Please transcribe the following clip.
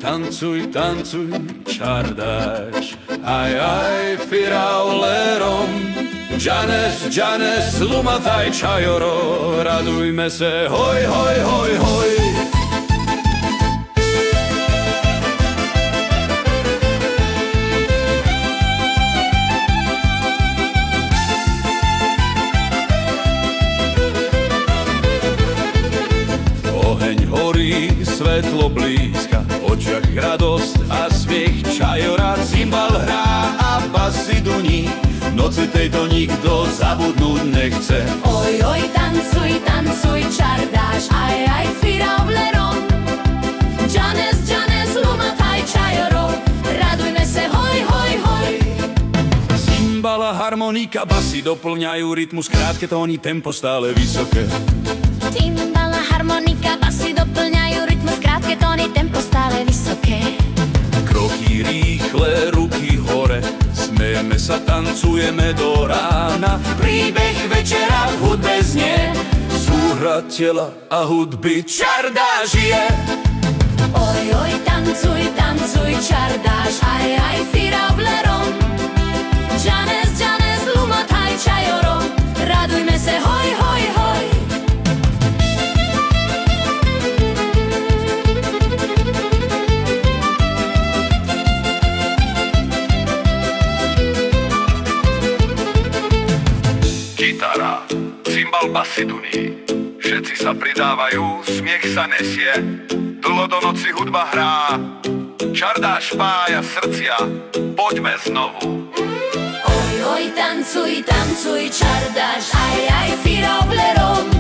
tancuj, tancuj, čardáš. Aj, aj, firaulerom. Džanes, džanes, lumataj čajoro, radujme se, hoj, hoj, hoj, hoj. Oheň horí, svetlo blízka, v očiach radosť a smiech, čajora, cymbal hrá a basy duní. Noci tejto nikto zabudnúť nechce. Oj, oj, tancuj, tancuj, čardáš, aj, aj, firaulerom. Džanes, džanes, lumataj čajoro, radujme se, hoj, hoj, hoj. Cymbala, harmonika, basy doplňajú rytmus, krátke tóny, tempo stále vysoké. Cymbala, harmonika, basy doplňajú rytmus, krátke tóny, tempo stále vysoké. Kroky rýchle, ruky hore, smejeme sa, tancujeme do rána. Príbeh večera v hudbe znie, súhra tela a hudby čardá žije. Oj, oj, tancuj, tancuj, čardáš, aj, aj, firaulerom. Džanes, džanes, lumataj čajoro, radujme se, hoj, hoj, hoj. Gitara, cymbal, basy duní, všetci sa pridávajú, smiech sa nesie, dlho do noci hudba hrá, čardáš spája srdcia, poďme znovu. Oj, oj, tancuj, tancuj, čardáš, aj, aj, firaulerom.